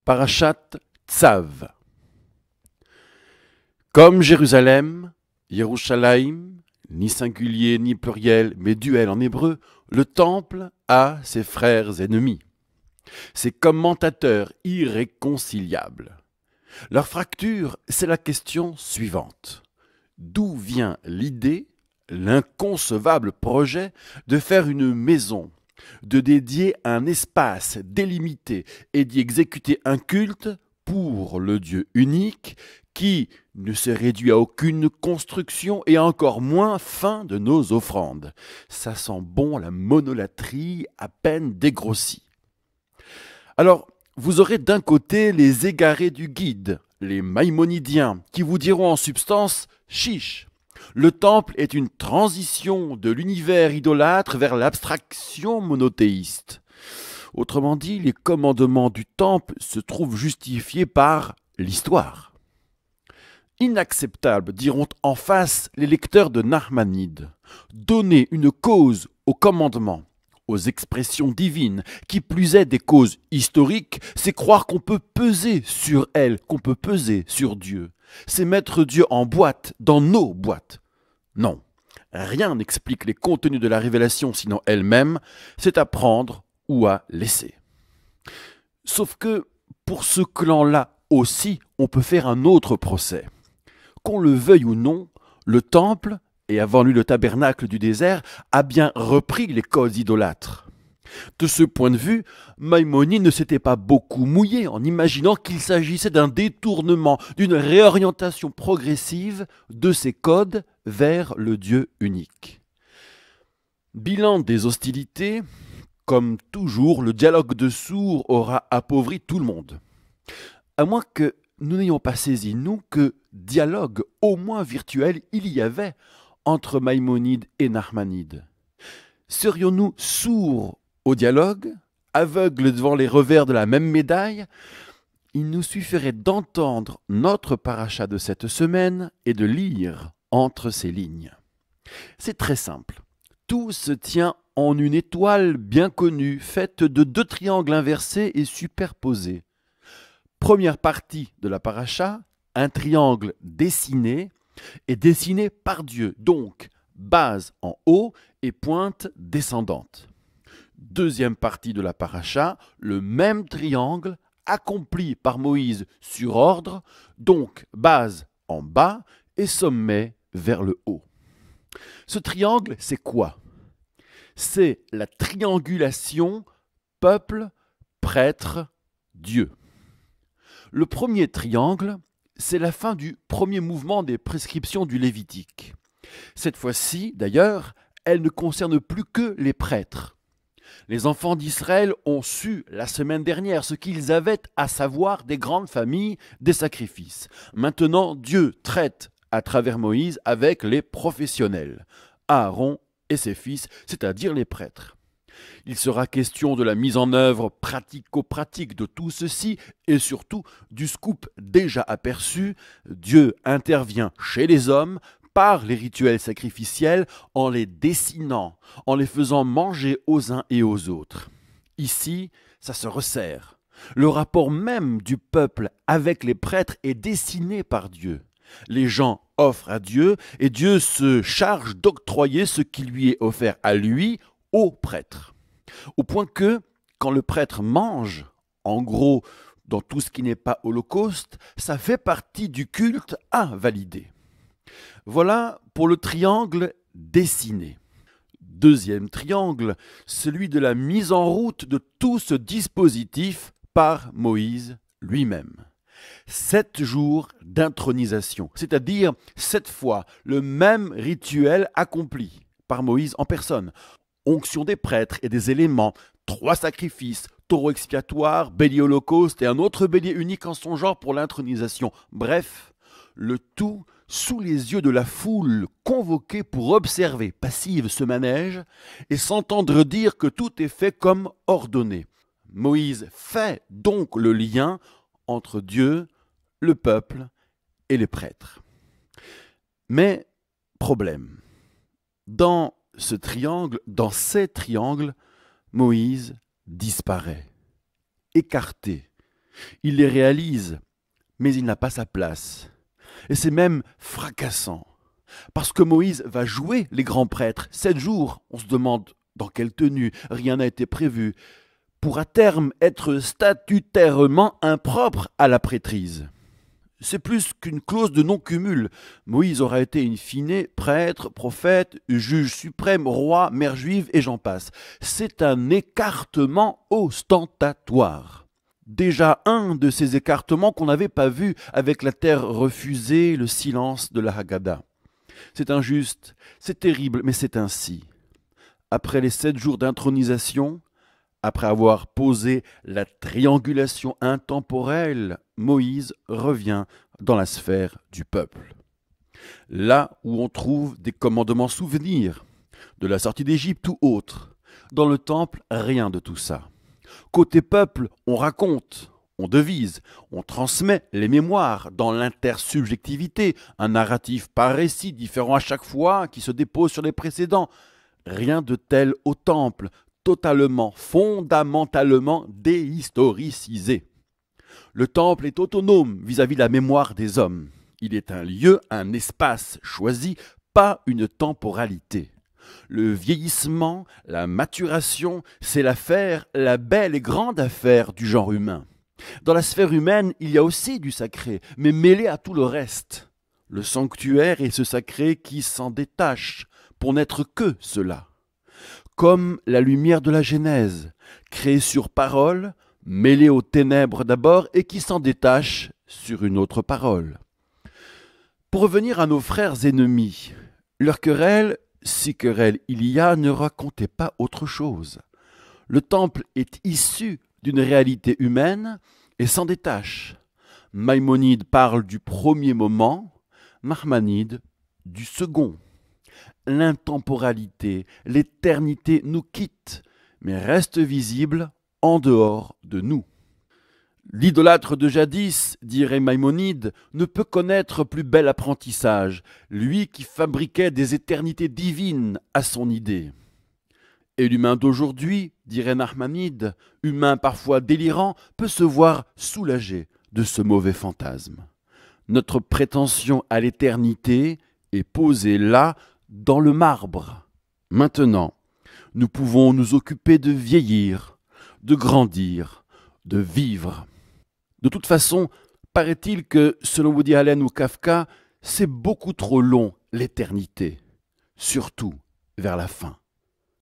Parashat Tzav. Comme Jérusalem, Yerushalayim, ni singulier ni pluriel, mais duel en hébreu, le temple a ses frères ennemis, ses commentateurs irréconciliables. Leur fracture, c'est la question suivante. D'où vient l'idée, l'inconcevable projet de faire une maison, de dédier un espace délimité et d'y exécuter un culte pour le Dieu unique qui ne se réduit à aucune construction et encore moins fin de nos offrandes. Ça sent bon la monolatrie à peine dégrossie. Alors, vous aurez d'un côté les égarés du guide, les maïmonidiens, qui vous diront en substance « chiche ». Le temple est une transition de l'univers idolâtre vers l'abstraction monothéiste. Autrement dit, les commandements du temple se trouvent justifiés par l'histoire. Inacceptable, diront en face les lecteurs de Nachmanides. Donner une cause aux commandements, aux expressions divines, qui plus est des causes historiques, c'est croire qu'on peut peser sur elles, qu'on peut peser sur Dieu. C'est mettre Dieu en boîte, dans nos boîtes. Non, rien n'explique les contenus de la révélation sinon elle-même, c'est à prendre ou à laisser. Sauf que, pour ce clan-là aussi, on peut faire un autre procès. Qu'on le veuille ou non, le temple, et avant lui le tabernacle du désert, a bien repris les codes idolâtres. De ce point de vue, Maïmonide ne s'était pas beaucoup mouillé en imaginant qu'il s'agissait d'un détournement, d'une réorientation progressive de ces codes vers le Dieu unique. Bilan des hostilités, comme toujours, le dialogue de sourds aura appauvri tout le monde. À moins que nous n'ayons pas saisi, nous, que dialogue au moins virtuel il y avait entre Maïmonide et Nachmanides. Serions-nous sourds au dialogue, aveugles devant les revers de la même médaille? Il nous suffirait d'entendre notre paracha de cette semaine et de lire entre ces lignes. C'est très simple. Tout se tient en une étoile bien connue, faite de 2 triangles inversés et superposés. Première partie de la paracha, un triangle dessiné, et dessiné par Dieu, donc base en haut et pointe descendante. Deuxième partie de la paracha, le même triangle accompli par Moïse sur ordre, donc base en bas et sommet vers le haut. Ce triangle, c'est quoi? C'est la triangulation peuple, prêtre, Dieu. Le premier triangle, c'est la fin du premier mouvement des prescriptions du Lévitique. Cette fois-ci, d'ailleurs, elle ne concerne plus que les prêtres. Les enfants d'Israël ont su la semaine dernière ce qu'ils avaient à savoir des grandes familles, des sacrifices. Maintenant, Dieu traite à travers Moïse avec les professionnels, Aaron et ses fils, c'est-à-dire les prêtres. Il sera question de la mise en œuvre pratico-pratique de tout ceci et surtout du scoop déjà aperçu. Dieu intervient chez les hommes par les rituels sacrificiels en les dessinant, en les faisant manger aux uns et aux autres. Ici, ça se resserre. Le rapport même du peuple avec les prêtres est dessiné par Dieu. Les gens offrent à Dieu et Dieu se charge d'octroyer ce qui lui est offert à lui, au prêtre. Au point que, quand le prêtre mange, en gros, dans tout ce qui n'est pas holocauste, ça fait partie du culte à valider. Voilà pour le triangle dessiné. Deuxième triangle, celui de la mise en route de tout ce dispositif par Moïse lui-même. 7 jours d'intronisation, c'est-à-dire 7 fois le même rituel accompli par Moïse en personne. Onction des prêtres et des éléments, 3 sacrifices, taureau expiatoire, bélier holocauste et un autre bélier unique en son genre pour l'intronisation. Bref, le tout sous les yeux de la foule convoquée pour observer, passive, ce manège et s'entendre dire que tout est fait comme ordonné. Moïse fait donc le lien entre Dieu, le peuple et les prêtres. Mais, problème, dans ce triangle, dans ces triangles, Moïse disparaît, écarté, Il les réalise, mais il n'a pas sa place. Et c'est même fracassant. Parce que Moïse va jouer les grands prêtres 7 jours. On se demande dans quelle tenue, rien n'a été prévu, pour à terme être statutairement impropre à la prêtrise. C'est plus qu'une clause de non-cumul. Moïse aura été in fine prêtre, prophète, juge suprême, roi, mère juive et j'en passe. C'est un écartement ostentatoire. Déjà un de ces écartements qu'on n'avait pas vu avec la terre refusée, le silence de la Haggadah. C'est injuste, c'est terrible, mais c'est ainsi. Après les 7 jours d'intronisation, après avoir posé la triangulation intemporelle, Moïse revient dans la sphère du peuple. Là où on trouve des commandements souvenirs, de la sortie d'Égypte ou autre. Dans le temple, rien de tout ça. Côté peuple, on raconte, on devise, on transmet les mémoires dans l'intersubjectivité, un narratif par récit différent à chaque fois qui se dépose sur les précédents. Rien de tel au temple, totalement, fondamentalement déhistoricisé. Le temple est autonome vis-à-vis de la mémoire des hommes. Il est un lieu, un espace choisi, pas une temporalité. Le vieillissement, la maturation, c'est l'affaire, la belle et grande affaire du genre humain. Dans la sphère humaine, il y a aussi du sacré, mais mêlé à tout le reste. Le sanctuaire est ce sacré qui s'en détache, pour n'être que cela. Comme la lumière de la Genèse, créée sur parole, mêlée aux ténèbres d'abord et qui s'en détache sur une autre parole. Pour revenir à nos frères ennemis, leur querelle, si querelle il y a, ne racontait pas autre chose. Le temple est issu d'une réalité humaine et s'en détache. Maïmonide parle du premier moment, Maïmonide du second. L'intemporalité, l'éternité nous quitte, mais reste visible en dehors de nous. L'idolâtre de jadis, dirait Maïmonide, ne peut connaître plus bel apprentissage, lui qui fabriquait des éternités divines à son idée. Et l'humain d'aujourd'hui, dirait Nachmanide, humain parfois délirant, peut se voir soulagé de ce mauvais fantasme. Notre prétention à l'éternité est posée là, dans le marbre. Maintenant, nous pouvons nous occuper de vieillir, de grandir, de vivre. De toute façon, paraît-il que, selon Woody Allen ou Kafka, c'est beaucoup trop long l'éternité, surtout vers la fin.